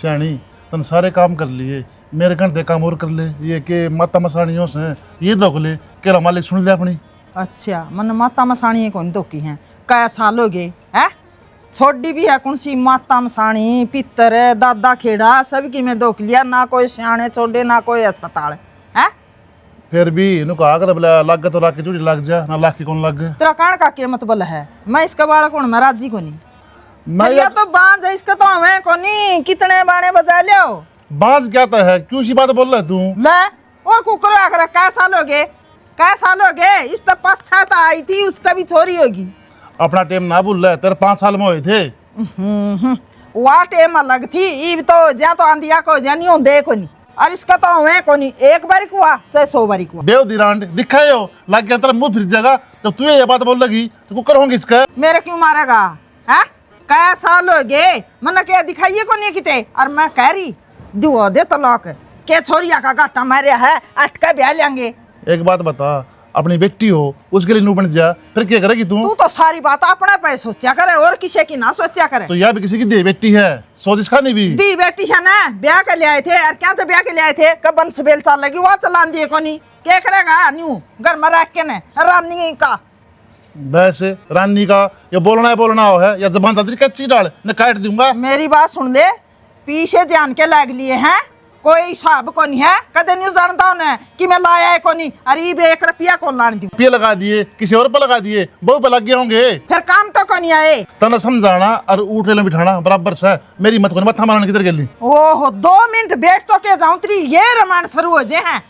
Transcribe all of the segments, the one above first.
सियाणी तन सारे काम कर लिए, मेरे घंटे काम और कर ले। ये के माता मसाणियों से ये दोख ले केला मालिक सुन ले अपनी। अच्छा मन माता मसाणी कौन तो की है कै साल हो गए है छोड़ी भी है कौन सी माता मसाणी पितर दादा खेड़ा सब की मैं दोख लिया ना कोई सियाने छोड़े ना कोई अस्पताल है। फिर भी इन्हों कहा कर बोला लग तो लाख की चूड़ी लग जा ना लाख की कौन लग। तेरा कान का के मतलब है मैं इसका बाल कौन मैं राजी को नहीं मैं या तो बांझ है इसका तो हमें को नहीं कितने बाणे बजा लियो बाज क्या तो है क्यों सी बात बोल रहा है तू। ले और कुकर आकर कै साल हो गए कै साल हो गए इस तो पक्षाता आई थी उसका भी छोरी होगी। अपना टेम ना भूल रहा तेरे 5 साल में हुए थे। वह टेम अलग थी इब तो जा तो आंधिया को जानी हो दे को नहीं और इसका तो हमें को नहीं एक बारी हुआ चाहे 100 बारी हुआ बेव दिरांड दिखाए हो लग गया तेरा मुंह फिर जाएगा जब तू ये बात बोल लगी तो कुकर होंगे इसका। मेरे क्यों मारेगा है कै साल हो गए मन क्या दिखाइए को नहीं किते और मैं कह रही दुआ दे तलाक के छोरिया का घाटा मारे है अटका ब्याह लेंगे। एक बात बता अपनी बेटी हो उसके लिए नू बन जा फिर क्या करेगी तू। तू तो सारी बात अपने पे सोचा करे और किसी की ना सोचा करे। तो यह भी किसी की दे बेटी है सोच इसका नहीं भी दी बेटी है ना ब्याह के ले आए थे और क्या तो ब्याह के ले आए थे कब बंस बेल चाल लगी वहाँ चलान दिए को नहीं क्या करेगा न्यू घर में रख के ने रानी का वैसे रानी का ये बोलना हो है या जबान चादरी कच्ची डाल न काट दूंगा। मेरी बात सुन ले पीछे जान के लाग लिए हैं कोई हिसाब को नहीं है कदे नहीं जानता उन्हें कि मैं लाया है को नहीं अरे ये 1 रुपया कौन लाने दी पे लगा दिए किसी और पे लगा दिए बहु पे लग गए होंगे फिर काम तो को नहीं आए तना समझाना और ऊट ले बिठाना बराबर से मेरी मत को मत्था मारने किधर गेली। ओहो 2 मिनट बैठ तो के जाऊं तेरी ये रोमांस शुरू हो जे हैं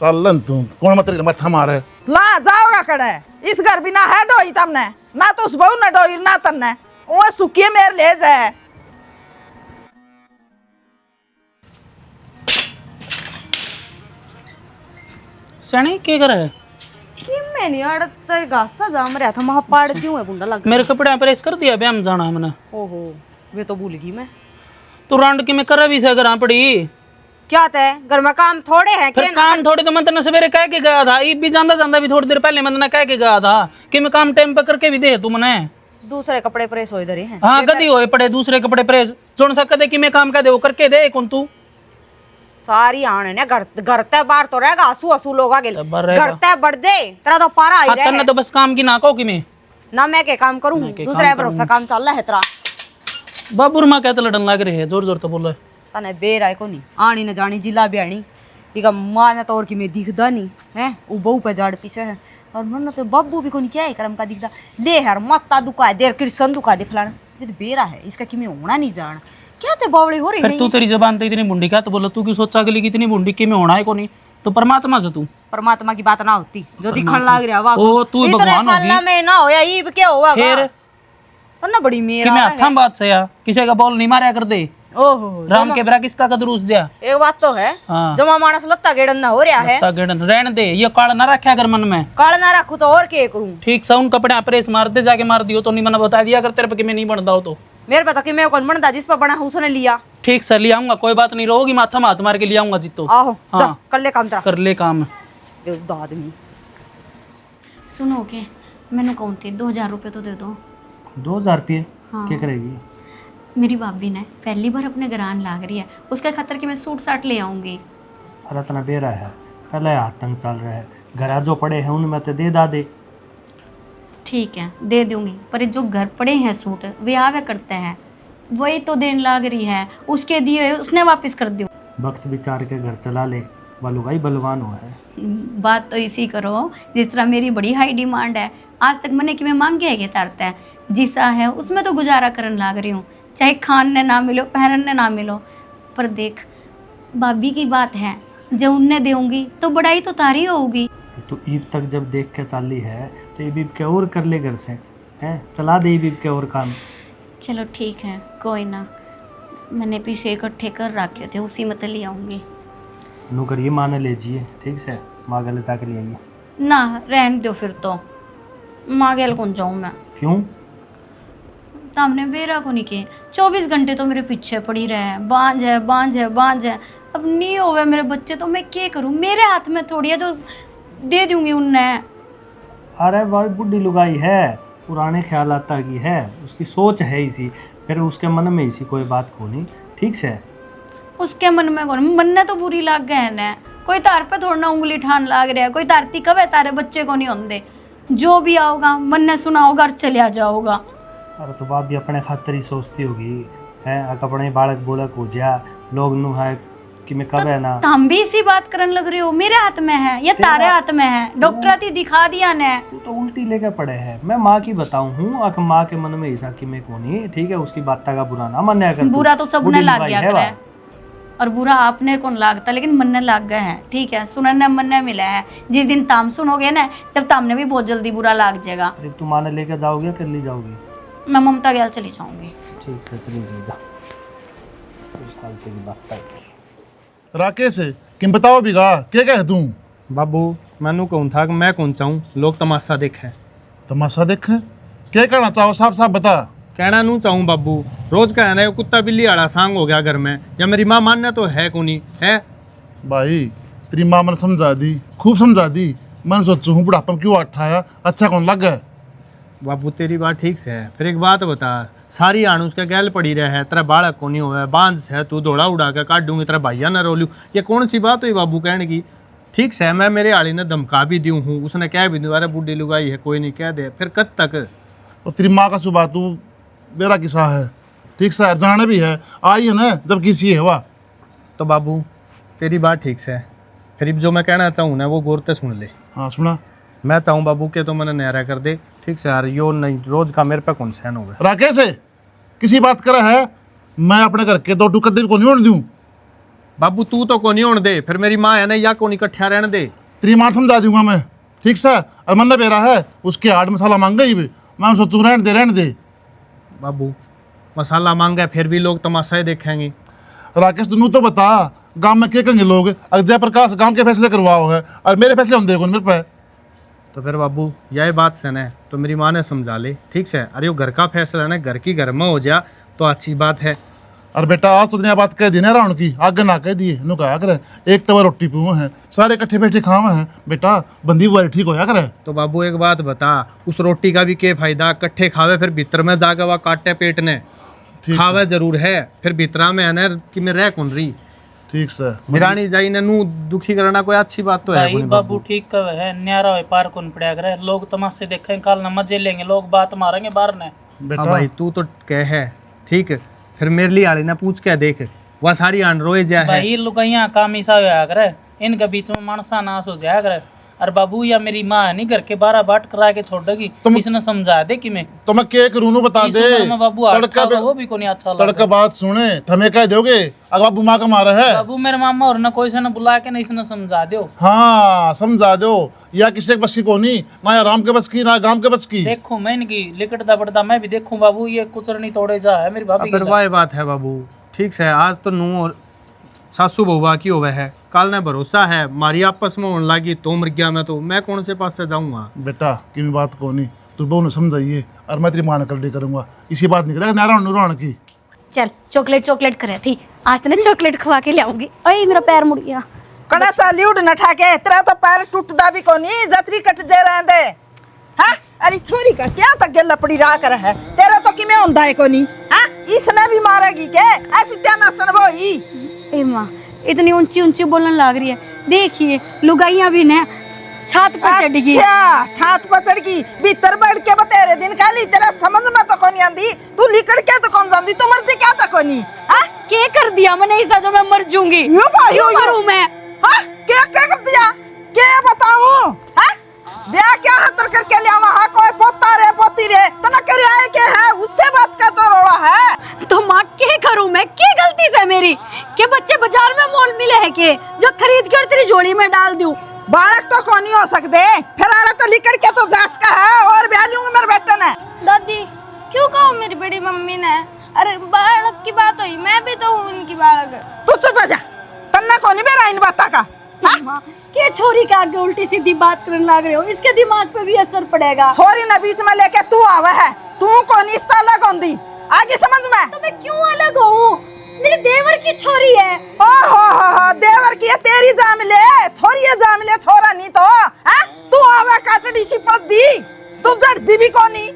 चल तू कौन मत मत्था मारे ला जाओगा कड़े इस घर भी ना है डोई तमने ना तो उस बहू ना डोई ना तन्ने वो सुखिए मेरे ले जाए। सनी क्या कर है कि मैं नहीं अड़ता गासा जाम रहा था वहां पाड़ क्यों है बुंडा लग मेरे कपड़े प्रेस कर दिया ब्याह में जाना हमने। ओहो वे तो भूल गई मैं। तू रांड की मैं कर भी से घर पड़ी क्या तय घर में काम थोड़े हैं फिर काम थोड़ी तो मैं तेने सवेरे कह के गया था ये भी जानदा भी थोड़ी देर पहले मैं तेने कह के गया था कि मैं काम टाइम पे करके भी दे तू मने दूसरे कपड़े प्रेस हो इधर ही हैं। हाँ कदी होए पड़े दूसरे कपड़े प्रेस जोन सा कदे कि मैं काम कह दे वो करके दे कौन तू सारी आने ने घर ते बाहर तो रहेगा आंसू आंसू लोग आगे घर ते बढ़ दे तेरा तो पारा आई रहा है तो बस काम की ना कहो कि मैं ना मैं के काम करूं दूसरे भरोसा काम चल रहा है तेरा बाबूर मां कहते लड़न लग रहे है जोर जोर तो बोलो तने बेर आए को नहीं आनी न जानी जिला ब्याणी इका मां ने तो और कि मैं दिखदा नहीं है वो बहू पे जाड़ पीछे है और मन तो बाबू भी कोनी क्या है करम का दिखदा ले यार मत्ता दुका देर कृष्ण दुका दिखलाना ये तो बेरा है इसका कि मैं होना नहीं जान क्या ते बावड़ी हो रही है। तू तेरी जबान तो इतनी बुंडी क्या तो बोला तू क्यों सोचा गली कितनी बुंडी कि मैं होना है को नहीं तो परमात्मा से तू परमात्मा की बात ना होती जो दिखण लाग रहा वाह ओ तू भगवान होगी में ना होया ईब क्या हुआ फिर तो ना बड़ी मेरा कि मैं हथम बात से या किसी का बॉल नहीं मारया कर दे ओहो राम के बरा किसका कदरूस जा एक बात तो है हाँ। जमा मानस लत्ता गेड़न ना हो रहा है रहने दे ये काल ना रखा कर मन में काल ना रखू तो और क्या करूं ठीक सा उन कपड़े प्रेस मार दे जाके मार दियो तो नहीं मैंने बता दिया कर तेरे पे कि मैं नहीं बनता हो तो मेरे पता कि मैं कौन बनता जिस पर बना उसने लिया ठीक सर ले आऊंगा कोई बात नहीं रहोगी माथा माथ मार के ले आऊंगा जितो आहो जा कर ले काम तेरा कर ले काम आदमी सुनो के मैंने कौन थे 2000 रुपये तो दे दो। 2000 रुपये हाँ। क्या करेगी। मेरी भाभी ने पहली बार अपने घरान लाग रही है उसके खातर कि मैं सूट साट ले आऊंगी। अरे इतना बेरा है पहले हाथ तंग चल रहा है घर जो पड़े हैं उनमें तो दे दा दे। ठीक है दे दूंगी पर जो घर पड़े हैं सूट वे आवे करते हैं वही तो देन लाग रही है उसके दिए उसने वापस कर दियो। वक्त विचार के घर चला ले बलुगाई बलवान हुआ है। बात तो इसी करो जिस तरह मेरी बड़ी हाई डिमांड है आज तक मैंने कि मैं मांगे है तारता है जिसा है उसमें तो गुजारा करने लाग रही हूँ चाहे खाने ना मिलो पहनने ना मिलो पर देख भाभी की बात है जब उन्हें देऊंगी तो बड़ाई तो तारी होगी। तो ईब तक जब देख के चाली है तो ईब के और कर ले घर से हैं चला दे ईब के और काम। चलो ठीक है कोई ना मैंने पीछे इकट्ठे कर रखे थे उसी में तो ले आऊँगी। नौकर ये माने लीजिए ठीक से माँ गले जाके ले आइए। ना रहने दो फिर तो माँ गल कौन जाऊँ मैं। क्यों सामने बेरा को नहीं के 24 घंटे तो मेरे पीछे पड़ी रहे बांझ है बांझ है बांझ है अब नहीं होवे मेरे बच्चे तो मैं क्या करूँ मेरे हाथ में थोड़ी है जो दे दूंगी उनने। अरे भाई बुढ़ी लुगाई है पुराने ख्याल आता की है उसकी सोच है इसी फिर उसके मन में इसी कोई बात को नहीं ठीक से। उसके मन में कौन मन ने तो बुरी लाग गए है ना, कोई तार पे थोड़ा ना उंगली ठान लाग रहा है, कोई तारती कब है तारे बच्चे को नहीं होंगे, जो भी आओगा मन ने सुना होगा और चलिया जाओगा। अरे तो बाप भी अपने खातर ही सोचती होगी है, अपने बालक बोलक हो जा लोग नु है कि मैं कब है ना। तो हम भी इसी बात करने लग रहे हो, मेरे हाथ में है या तारे हाथ में है, डॉक्टर आती दिखा दिया ने। तू तो उल्टी लेके पड़े है, मैं माँ की बताऊं हूँ अक माँ के मन में ऐसा कि मैं कौन ठीक है, उसकी बात का बुरा ना मान्या कर। बुरा तो सबने लाग गया करे, और बुरा आपने कौन लागता, लेकिन मन ने लाग गए हैं, ठीक है, सुनने मन ने मिला है। जिस दिन ताम सुनोगे ना, जब तामने भी बहुत जल्दी बुरा लाग जाएगा। तुम माने लेकर जाओगे कर ली जाओगी? मैं ममता गैल चली जाऊंगी। ठीक से चली जा, फालतू की बात कर। राकेश किम बताओ बिगा क्या कह तू? बाबू मैनू कौन था कि मैं कौन चाहूँ लोग तमाशा देखें। तमाशा देखे क्या कहना चाहो, साफ साफ बता। कहना नू चाहूँ बाबू, रोज कहना है कुत्ता बिल्ली आड़ा सांग हो गया घर में, या मेरी माँ मानना तो है कोनी है। भाई तेरी माँ मैंने समझा दी, खूब समझा दी, मैंने सोचू हूँ बुढ़ापा में क्यों उठाया, अच्छा कौन लग गया। बाबू तेरी बात ठीक से है, फिर एक बात बता, सारी आण उसके गैल पड़ी रहे है, तेरा बालक को नहीं हुआ बांझ है, तू दौड़ा उड़ा के काट दूंगी, तेरा भाइया ना रोलू, ये कौन सी बात हुई बाबू कहने की। ठीक से मैं मेरे आली ने धमका भी दी हूँ, उसने कह भी दी अरे बुढ़ी लुगाई है कोई नहीं कह दे, फिर कब तक। और तेरी माँ का सुबह तू मेरा किस्सा है, ठीक से जाने भी है आई है ना जब किसी है वाह। तो बाबू तेरी बात ठीक से है, फिर जो मैं कहना चाहूँ ना वो गौर से सुन ले। हाँ सुना। मैं चाहूँ बाबू के तो मैंने न्यारा कर दे, ठीक से यार, यो नहीं रोज का मेरे पे कौन सहन होगा। राकेश किसी बात करा है, मैं अपने घर के 2 टुकड़े को नहीं होने दूँ। बाबू तू तो को नहीं होने दे, फिर मेरी माँ है ना या को नहीं इकट्ठा रहने दे। तेरी माँ समझा दूंगा मैं, ठीक से। और मन बेरा है उसके आड़ मसाला मांग गई भी, मैं सोचू रहने दे। बाबू मसाला मांगा फिर भी लोग तमाशा ही देखेंगे। राकेश तू तो बता गांव में क्या कहेंगे लोग, अगर जयप्रकाश गांव के फैसले करवाओ है और मेरे फैसले होंगे कौन मेरे पे। तो फिर बाबू यही बात से ना तो मेरी माँ ने समझा ले, ठीक से। अरे वो घर का फैसला है ना, घर की घर में हो जा तो अच्छी बात है। और बेटा आज तो दुनिया बात कह दी ना राउंड की, आगे ना कह दिए नु कहा करे एक तवा रोटी पीओ है, सारे इकट्ठे बैठे खावा है, बेटा बंदी बुआरी ठीक होया करे। तो बाबू एक बात बता, उस रोटी का भी क्या फायदा, इकट्ठे खावे फिर भीतर में जाके वह काटे पेट ने, खावे जरूर है फिर भीतरा में है ना कि मैं रह कौन रही। ठीक से मिरानी जाई ने नू दुखी करना कोई अच्छी बात तो है भाई बाबू ठीक कह है, न्यारा होए पार कौन पड़ा करे, लोग तमाशे देखेंगे, काल ना मजे लेंगे, लोग बात मारेंगे बाहर ने। बेटा भाई तू तो कह है ठीक, फिर मेरे लिए आली ना पूछ के देख, वह सारी आन रोए जा है। भाई लुगाइया काम ऐसा होया करे, इनके बीच में मानसा नाश हो जाया करे। अरे बाबू या मेरी माँ है नहीं घर के 12 बाट करा के छोड़ देगी, इसने समझा दे कि मैं तो मैं के करूँ बता इस दे। उम्र में बाबू तड़का वो भी को नहीं अच्छा लगता। तड़का बात सुने थमे कह दोगे अगर बाबू माँ का मारा है। बाबू मेरे मामा और ना कोई से ना बुला के नहीं इसने समझा दो। हाँ समझा दो, या किसी के बस की कोनी, ना राम के बस की ना गांव के बस की। देखो मैं इनकी लिकटता पड़ता मैं भी देखूं बाबू, ये कुचरनी तोड़े जा है मेरी भाभी फिर वही बात है बाबू, ठीक से। आज तो नू और सासू बहुआ की होवे है, कल ने भरोसा है मारी आपस में होने लगी तो मर गया मैं कौन से पास से जाऊंगा। बेटा कि बात को नहीं तू बहू ने समझाइए और मैं तेरी माँ ने कर करूंगा, इसी बात निकलेगा नारायण नुरान की। चल चॉकलेट करे थी, आज तो चॉकलेट खवा के लाऊंगी। अरे मेरा पैर मुड़ गया। कड़ा साली उड़ न ठाके, तेरा तो पैर टूटदा भी कोनी, जतरी कट जे रहंदे। हां अरे छोरी का क्या तक गल लपड़ी रा कर है, तेरा तो किमे होंदा है कोनी। हां इसने भी मारेगी के, ऐसी त्या ना सनबोई। ए माँ इतनी ऊंची ऊंची बोलने लग रही है, देखिए लुगाइयां भी ने छात पर चढ़ गई। अच्छा छात पर चढ़ गई, भीतर बैठ के बतेरे दिन खाली, तेरा समझ में तो कोनी आंदी, तू लिकड़ के तो कौन जानदी, तू मरती क्या तो कोनी। हां के कर दिया मैंने ऐसा जो मैं मर जाऊंगी, यो भाई क्यों मरूं मैं। हां क्या कर दिया, के बताऊं। हां ब्याह क्या हतर करके लिया वहां, कोई पोता रे पोती रे तना करे आए के है, उससे बात का तो रोड़ा है। तो माँ के करूं मैं, के गलती से मेरी के बच्चे बाजार में मोल मिले है के जो खरीद के और तेरी झोली में डाल दूं। बालक तो कोनी हो सकते, फिर आड़ा तो लिकड़ के तो जास का है, और ब्याह लूंगी मेरे बेटे ने। दादी क्यों कहो मेरी बड़ी मम्मी ने, अरे बालक की बात हुई, मैं भी तो हूँ उनकी बालक। तू चुप जा, तन्ना कोनी मेरा इन बाता का। माँ के छोरी के आगे उल्टी सीधी बात करने लग रहे हो, इसके दिमाग पे भी असर पड़ेगा। छोरी न बीच में लेके तू आवे है, तू कोनी इस अलग होंदी, आगे समझ में। तो मैं क्यों अलग हूँ, मेरे देवर की छोरी है। ओ हो देवर की है, तेरी जामिले छोरी है, जामिले छोरा नहीं तो। हां तू आवे काटड़ी सी पड़ दी, तू जड़ दी भी कोनी।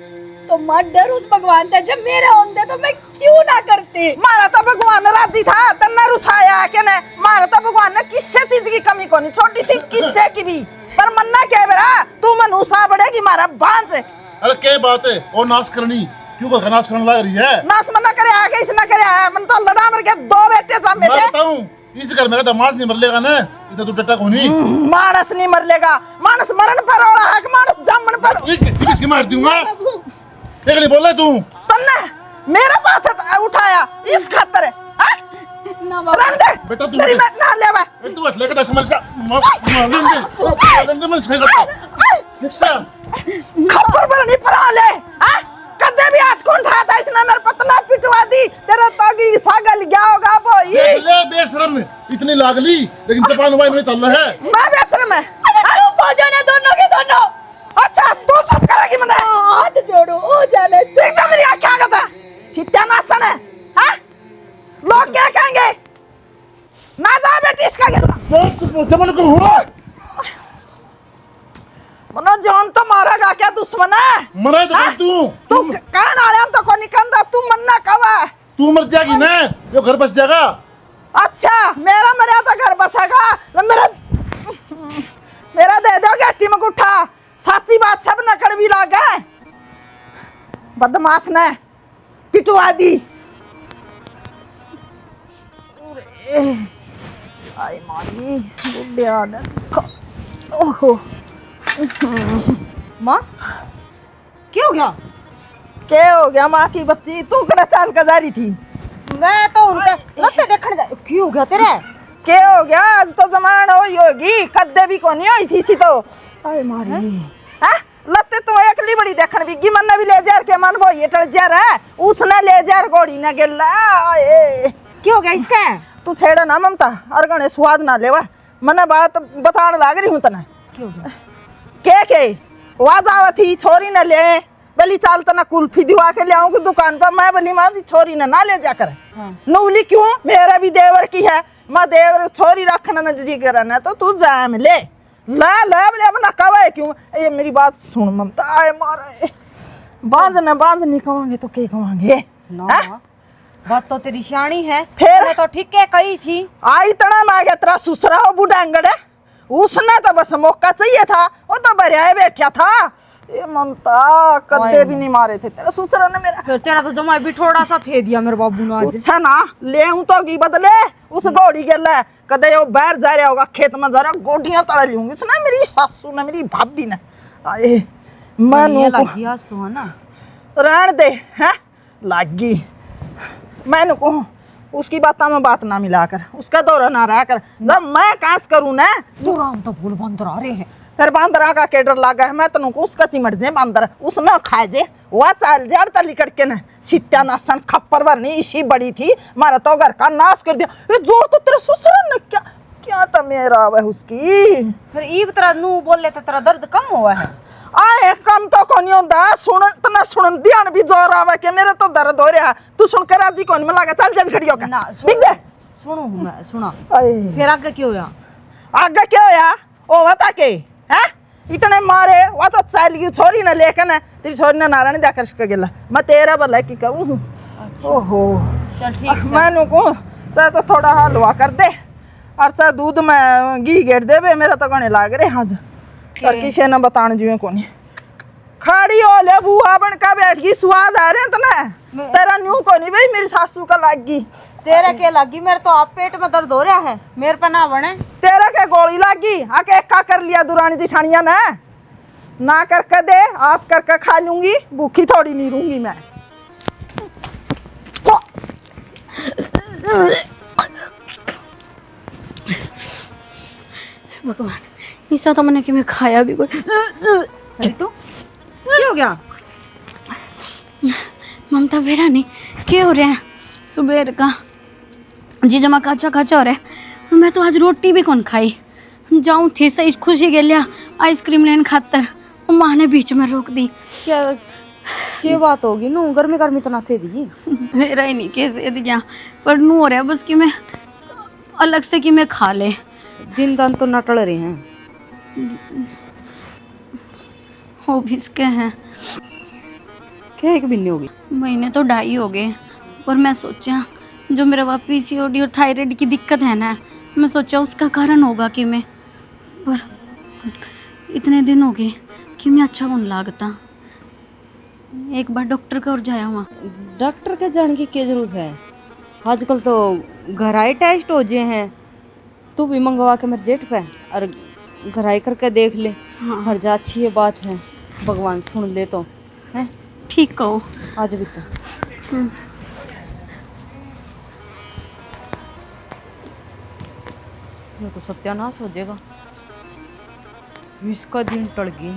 तो मां डर उस भगवान था, जब मेरे होंदे तो मैं क्यों ना करती। मारा तो भगवान राजी था, तन्ना रुसाया के ने। मारा तो भगवान ने किसी चीज की कमी को नहीं छोड़ी थी, किसी की भी। पर मन्ना क्या बेरा, तू मनुष्य बढ़ेगी मारा बांझ। अरे क्या बात है, वो नाश करनी क्यों का नाश करने लग रही है? नाश मन्ना करे आगे इसना करे आया, मन तो लड़ा मर गया, 2 बेटे जा मैं मेरे। बताऊं इस घर में दामाद नहीं मर लेगा ना, इधर तू टट्टा कोनी। मानस नहीं मर लेगा, मानस मरण पर औला है कि मानस जमन पर। किसकी मार दूंगा, एक नहीं बोल रहा तू। तन्ने मेरा बात उठाया इस खातर है, रहने दे बेटा तू तेरी मैं ना लेवा। तू बैठ लेकर 10 मर्ज का मार मन से निक्सा खबर पर नहीं परा ले। हां कदे भी हाथ कौन उठाया था, इसने मेरे पतला पिटवा दी। तेरा तागी सागल गया होगा भाई। देख ले बेशरम, इतनी लागली लेकिन जबान वाई नहीं चल रहा है। मैं बेशरम है, अरे हो जाने दोनों के दोनों। अच्छा तू सब करेगी मने, हाथ जोड़ो, हो जाने। ठीक था मेरी आंखें आगे था सित्यानासन है। हां लोग क्या कहेंगे, ना जा बेटी इसका क्या जमन को हुआ मनो जान तो मारेगा क्या दुश्मन है। मरा तो तू कहन आया तो को निकंदा, तू मन्ना कवा। तू मर जाएगी ना, जो घर बस जाएगा। अच्छा मेरा मर्यादा घर बसेगा, मेरा दे दो गट्टी में गुठा। साची बात सब न कड़वी लागे, बदमाश ने पिटवा दी। आई मारी बुढ़िया ने, ओहो माँ क्या हो गया? क्या हो गया माँ की बच्ची, तू कड़ा चाल का जारी थी। मैं तो उनके लत्ते देखने जा, क्या हो गया तेरे? क्या हो गया, आज तो जमान हुई होगी, कद्दे भी को नहीं हुई थी सी तो। अरे मारी हैं लत्ते तो अकेली बड़ी देखन बिगी, मन भी ले जार के मन वो ये टल जार है, उसने ले जार गोड़ी न गेला। ए क्या हो गया इसका? तू छेड़ा ना ममता, अरगणे स्वाद ना लेवा, मने बात बताने लाग रही हूं तने। क्या हो गया? के वाजावा थी छोरी न ले, बली चाल तना कुल्फी दिवा के ले आऊंगी दुकान पर। मैं बली माँ छोरी न ना ले जाकर। नूली क्यों, मेरा भी देवर की है, मैं देवर छोरी रखना न जी करना, तो तू जाम ले ला ले अपना कवे क्यों। ये मेरी बात सुन ममता, आए मारे बांझ नहीं कवांगे तो के कवांगे ना बात तो तेरी शानी है, फिर? मैं तो ठीक है कही थी। आई तना मैं गया तेरा ससुरा हो बूढ़ांगड़, उसने तो बस मौका चाहिए था, वो तो बरियाए बैठा था। ये ममता कद्दे भी नहीं मारे थे तेरे ससुरा ने मेरा। फिर तेरा तो जमा भी थोड़ा सा थे दिया मेरे बाबू ने आज। अच्छा ना ले हूं तो की बदले उस घोड़ी के ले कदे वो बाहर जा रहा होगा, खेत में जा रहा, गोटियां तड़ लूंगी उसने, मेरी सासू ने मेरी भाभी ने। आए मैं लगी आज तो है ना, रहन दे हैं लागी। मैंने कहूँ उसकी बात में बात ना मिलाकर, उसका दौरा ना रहा कर, जब मैं कास करूँ ना तो राम तो बोल बंदर आ रहे हैं। फिर बांदरा का के डर लागा है, मैं तनु को उसका चिमट जे बांदर उसने खाए जे वह चाल जार तली करके न सित्या नासन खप्पर भरनी इसी बड़ी थी, मारा तो घर का नाश कर दिया। ये जोर तो तेरे ससुर ने क्या क्या था मेरा वह उसकी। फिर ईब तेरा नू बोले तो तेरा दर्द कम हुआ है? आए कम तो कोनी होंदा, सुन तना सुन ध्यान भी जोर आवे के मेरे तो दर्द हो रहा। तू सुन कर राजी कौन में लगा, चल जब खड़ी होकर ना बिग दे। सुनो मैं सुना, आए फिर आगे क्यों हुआ? आगे क्या होया, ओ बता के हैं इतने मारे वो तो चल गई छोरी न लेके न, तेरी छोरी ने नारायण जाकर इसका गेला, मैं तेरा भला की कहूँ। ओहो चल ठीक है, मैंने को चाहे तो थोड़ा हलवा कर दे और चाहे दूध में घी गेट दे बे, मेरा तो गने लाग रहे आज। और किसी ने बताने जुए कोनी खड़ी हो ले बुआ बन का बैठ गई, स्वाद आ रहे तना तेरा न्यू कोनी भाई, मेरी सासू का लाग गई। तेरे के लगी, मेरे तो आप पेट में दर्द हो रहा है, मेरे पे ना बने। तेरा क्या गोली लागी, आके एक्का कर लिया दुरानी जिठानिया ने ना करके दे, आप करके खा लूंगी, भूखी थोड़ी नहीं रहूंगी मैं। भगवान ऐसा तो मैंने कि मैं खाया भी कोई। अरे तो क्या हो गया? ममता बेरा नहीं क्या हो रहा है, सुबह का जी जमा काचा काचा हो रहा है, और मैं तो आज रोटी भी कौन खाई। जाऊँ थी सही खुशी के लिया आइसक्रीम लेने खातर, माँ ने बीच में रोक दी। क्या बात होगी नू, गर्मी गर्मी तो ना से दी मेरा ही नहीं कैसे दिया, पर नू हो रहा है बस कि मैं अलग से कि मैं खा ले। दिन दान तो नटल रहे हैं, हो भी इसके हैं। क्या एक महीने हो गई? महीने तो 2.5 हो गए, पर मैं सोचा जो मेरा वह पीसीओडी और थायराइड की दिक्कत है ना, मैं सोचा उसका कारण होगा कि मैं, पर इतने दिन हो गए कि मैं अच्छा कौन लागता। एक बार डॉक्टर का और जाया हुआ। डॉक्टर के जाने की क्या जरूरत है? आजकल तो घराई टेस्ट हो गए हैं। तू भी मंगवा के मेरे जेठ पे और घराई करके देख ले। हाँ। हर जा अच्छी ये बात है, भगवान सुन ले तो है। ठीक कहो। आज भी तो ये तो सत्यानाश हो जाएगा। इसका दिन टल गई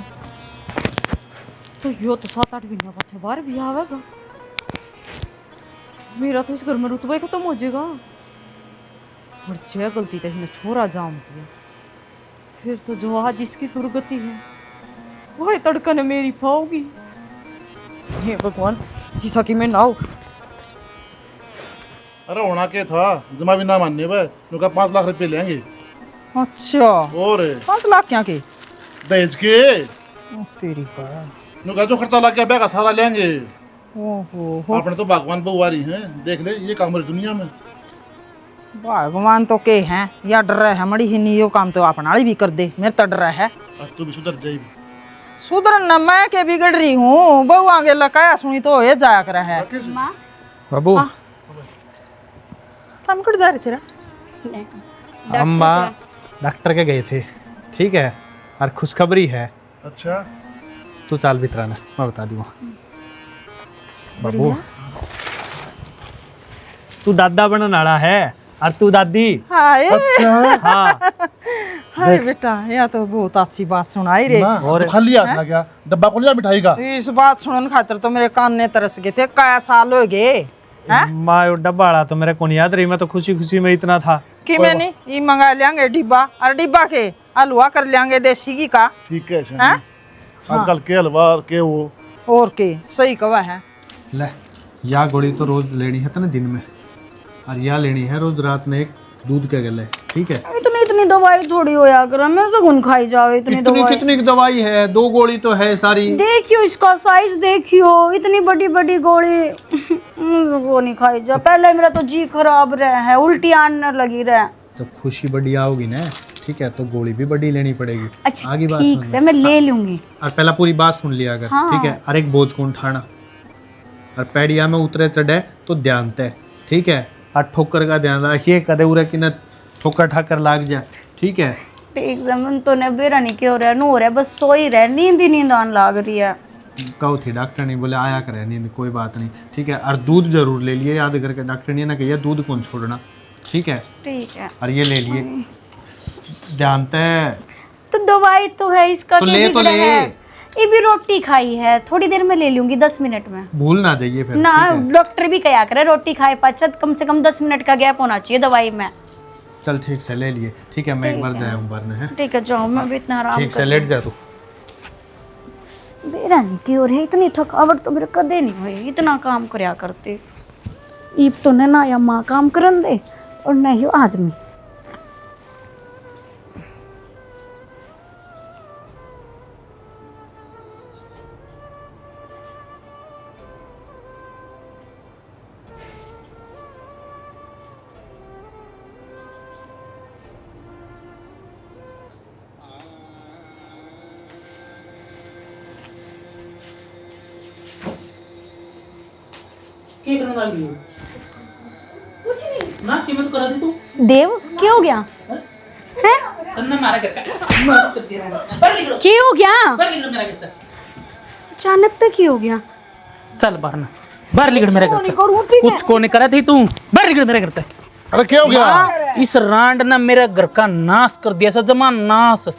तो यो तो 7-8 महीना पाछे बाहर भी आवेगा। मेरा तो इस घर में रुतबा ही खत्म हो जाएगा। और जय गलती तो इसने छोरा जाम दिया, फिर तो जो आज इसकी दुर्गति है वह तड़का ने मेरी पाओगी। हे भगवान, किसा की मैं ना हो। अरे होना के था, जमा भी ना मानने वे नुका 5 लाख रुपए लेंगे। अच्छा और 5 लाख क्या के? दहेज के ओ तेरी का। नुका जो खर्चा लग गया बैग सारा लेंगे। ओहो आपने तो भगवान बहुवारी हैं, देख ले ये काम रही दुनिया में। भगवान तो के हैं या डर है मड़ी ही नहीं, यो काम तो अपना भी कर दे, मेरे तो डर है। और तू भी सुधर जाएगी। सुधर न मैं के बिगड़ रही हूँ, बहू आगे लकाया सुनी तो ये जाया कर है। बाबू काम कर जा रहे तेरा? हम डॉक्टर के गए थे, ठीक है, और खुशखबरी है। अच्छा तू चाल भितराना, मैं बता दूंगा। बाबू तू दादा बनने वाला है और तू दादी। हाय अच्छा हाँ हाय बेटा, यह तो बहुत अच्छी बात सुनाई रे। ना और- तो खाली हाथ आ गया, डब्बा खोल लिया मिठाई का। इस बात सुनने खातिर तो मेरे कान ने तरस गए थे। क्या साल हो गए हैं? माँ वो डब्बा वाला तो मेरे को नहीं याद रही, मैं तो खुशी खुशी में इतना था। कि मैं नहीं ये मंगा लेंगे डिब्बा, और डिब्बा के हलवा कर लेंगे देसी घी का। ठीक है हैं? आजकल के हलवा के वो और के सही कवा है। ले या गोली तो रोज लेनी है ना दिन में, और या लेनी है रोज रात में एक दूध के गले, ठीक है। इतनी दवाई थोड़ी हो या कर, मैं से कौन खाई जाओ इतनी कितनी दवाई। कितनी की दवाई है? 2 गोली तो है सारी। देखियो इसका साइज देखियो, इतनी बड़ी बड़ी गोली वो नहीं खाई जा। पहले मेरा तो जी खराब रहा है, उल्टी आने लगी रहा। तो खुशी बड़ी आओगी ना, ठीक है, तो गोली भी बड़ी लेनी पड़ेगी। अच्छा आगे बात ठीक सुन से मैं ले लूंगी। और पहला पूरी बात सुन लिया अगर, हाँ। ठीक है। और एक बोझ को उठाना, और पैड़िया में उतरे चढ़े तो ध्यान ते, ठीक है। और ठोकर का ध्यान रखिए, कदे उरे कि न ठोकर ठाकर लाग जाए, ठीक है। ठीक से मन तो ने बेरा नहीं क्यों रहा, नो रहा, बस सो ही रहा, नींद ही नींद आने लग रही है। कहो थी डॉक्टर नहीं बोले आया करे नींद, कोई बात नहीं, ठीक है। और दूध जरूर ले लिए, याद करके, डॉक्टर ने ना कहिए दूध कौन छोड़ना, ठीक है। ठीक है और ये ले लिए, जानते हैं तो दवाई तो है इसका तो क्या ले तो बिगड़ा ले। है? ये भी रोटी खाई है, थोड़ी देर में ले लूंगी, 10 मिनट में भूल ना जाइए फिर, ना। ठीक है? डॉक्टर भी कहा करे रोटी खाए पश्चात कम से कम 10 मिनट का गैप होना चाहिए दवाई में। चल ठीक से ले लिए, ठीक है। मैं एक बार जाया हूँ भरने, है ठीक है जाओ, मैं भी इतना आराम ठीक से कर। लेट जा तू। मेरा नहीं की और है, इतनी थकावट तो मेरे कदे नहीं हुई, इतना काम करया करते। ईब तो न ना या माँ काम करन दे और न ही आदमी। ਕੀ ਕਰਨ ਲੱਗੀ ਹੋ? ਕੁਝ ਨਹੀਂ ਨਾ, ਕਿਵੇਂ ਤੂੰ ਕਰਾ ਦੀ ਤੂੰ? देव क्या हो गया है? तन्ना मारा करका मार कर दे रहा है। बाहर निकलो, क्या हो गया? बाहर निकलो मेरा घर से। अचानक तक क्या हो गया? चल बाहर ना, बाहर निकल मेरे घर से। करूँ थी कुछ को नहीं करा थी तू, बाहर निकल मेरे घर से। अरे क्या हो गया? इस रांड ने मेरे घर का नाश कर दिया, सजमा नाश।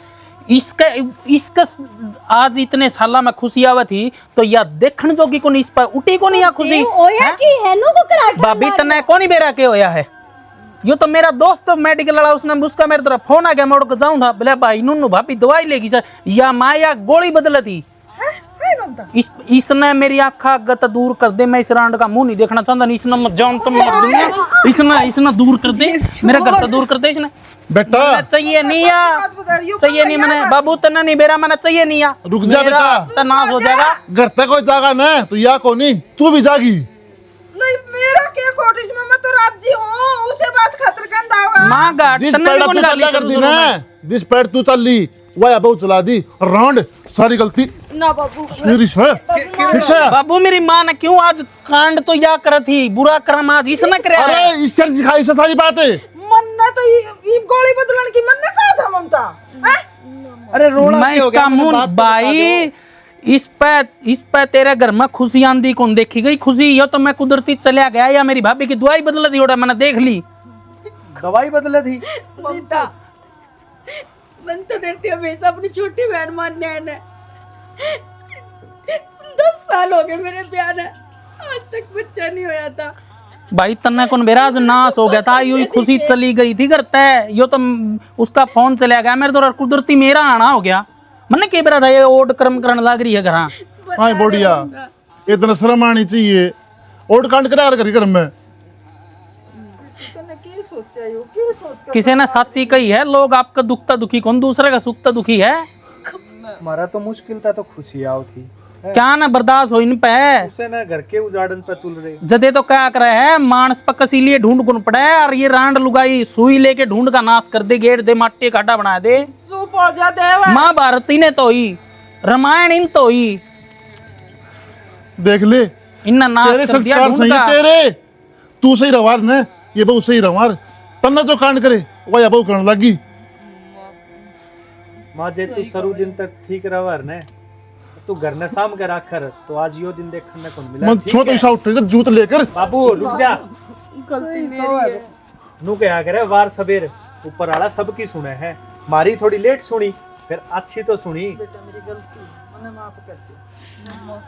इसका इसका आज इतने साला में खुशी आवा थी तो या देखण जोगी को नहीं, इस पर उठी को नहीं या खुशी ओया हैं? की है नो को कराटा भाभी तने को नहीं बेरा के होया है। यो तो मेरा दोस्त मेडिकल वाला, उसने उसका मेरे तरफ फोन आ गया, मैं उड़ के जाऊं था, बोले भाई नूनू भाभी दवाई लेगी सर, या माया गोली बदल थी। ममता इसने मेरी आँखा गत दूर कर दे, मैं इस रांड का मुंह नहीं देखना चाहता नहीं, इसने मत जान तो मैं दूंगा, इसने दूर कर दे, मेरे घर से दूर कर दे इसने। बेटा चाहिए नहीं या चाहिए नहीं मैंने बाबू तना नहीं बेरा मैंने चाहिए नहीं या रुक जा बेटा, तो नाश हो जाएगा। घर तक कोई जागा न तो या को नहीं, तू भी जागी। नहीं मेरा क्या खोट इसमें, मैं तो राजी हूँ, उसे बात खतर कंदा होगा। मां गाट जिस तन्ने पेड़ भी तू कौन गाली चला करू करती शुरू ना, में। जिस पेड़ तू चल ली वह बहुत चला दी राउंड, सारी गलती ना बाबू मेरी है। ठीक है बाबू मेरी मां ने क्यों आज कांड तो या कर थी, बुरा कर्म आज इसने करे है। अरे इससे सिखाई से सारी बात है। मन ने तो ये गोली बदलन की मन ने कहा था ममता, हैं? अरे रोना मैं क्यों हो गया? इसका मैंने मुंह बात तो बता भाई इस पे तेरे घर में खुशी आंदी कौन देखी गई खुशी, यो तो मैं कुदरती चला गया या मेरी भाभी की दुआई बदल दी ओड़ा मैंने देख ली। दो। दवाई बदले थी। ममता मन तो देती हमेशा अपनी छोटी बहन मानने आए ने 10 साल हो गए मेरे प्यार है, आज तक बच्चा नहीं होया था। भाई तन्ने कौन मेरा आज नाश हो गया था, यू ही खुशी चली गई थी घर ते, यो तो उसका फोन चला गया मेरे तो कुदरती मेरा आना हो गया। मैंने कह रहा था ये ओड कर्म करने लग रही है घर। हाँ बोडिया इतना शर्म आनी चाहिए, ओट कांड करा करी कर में। तूने क्या सोचा यो, क्या सोच कर किसी ने सच्ची कही है, लोग आपका दुखता दुखी कौन दूसरे का सुखता दुखी है। हमारा तो मुश्किल था तो खुशी आओ थी, क्या ना बर्दाश्त हो इन पे उसे ना घर के उजाड़न पे तुल रहे। जदे तो क्या करे है मानस पक्का लिए ढूंढ गुन पड़ा है, और ये रांड लुगाई सुई लेके ढूंढ का नाश कर दे, गेट दे माटी काटा बना दे। चुप हो जा देवा। महाभारत ने तो ही रामायण इन तो ही देख ले इन्ना नाश तेरे कर दिया संस्कार ढूंढ सही का। तेरे, तू सही रवार न, ये बहु सही रवार तन्ना जो कांड करे वह या बहु करने लगी। माँ जे तू सरू दिन तक ठीक रहा ने, तू घर ने साम के राखर तो आज यो दिन देखने को मिला। मन छो तो ईशा उठे जूत लेकर। बाबू रुक जा, गलती मेरी है। नू क्या करे वार सबेर ऊपर आला सबकी सुने है, मारी थोड़ी लेट सुनी फिर अच्छी तो सुनी। बेटा मेरी गलती, मैंने माफ कर दिया।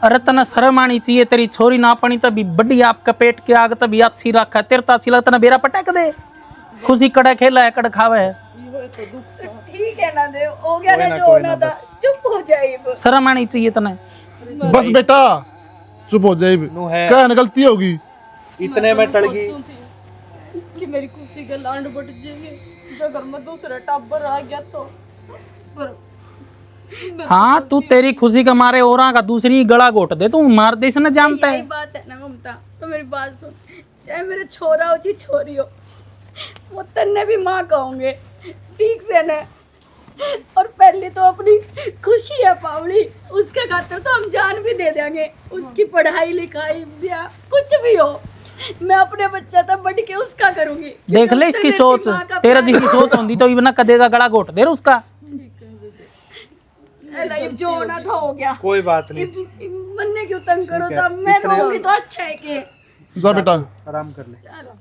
अरे तना शर्म आनी चाहिए, तेरी छोरी ना पड़ी तभी बड़ी आपका पेट के आग तभी अच्छी रखा तेरे तो अच्छी लगता ना बेरा पटक दे, खुशी कड़ा खेला है कड़ खावे है। ठीक है ना दे, हो गया ना जो होना था, चुप हो जाए। शर्म आनी चाहिए तने। बस बेटा चुप हो जाए, नू है क्या गलती होगी। इतने में टल गई कि मेरी खुशी के लांड बट जाएंगे, जो घर में दूसरा टाबर आ गया तो। पर हाँ तू तेरी खुशी के मारे और का दूसरी गला घोट दे, तू मार दे इसने जानता यही है। बात है ना ममता, तो मेरी बात सुन, चाहे मेरे छोरा हो चाहे छोरी हो, वो तन्ने भी माँ कहूँगे, ठीक से ना। और पहले तो अपनी खुशी है पावड़ी, उसके खातिर तो हम जान भी दे देंगे, उसकी पढ़ाई लिखाई ब्याह कुछ भी हो, मैं अपने बच्चा तक बढ़ के उसका करूंगी। देख ले इसकी सोच, तेरा जिसकी सोच होती तो इतना कदेगा गला घोट दे उसका। लाइफ जो होना था हो गया, कोई बात नहीं, मन ने क्यों तंग करो, ठीक है, तब मैं इतने- कहूँगी तो अच्छा है कि जा बेटा आराम कर ले। चलो।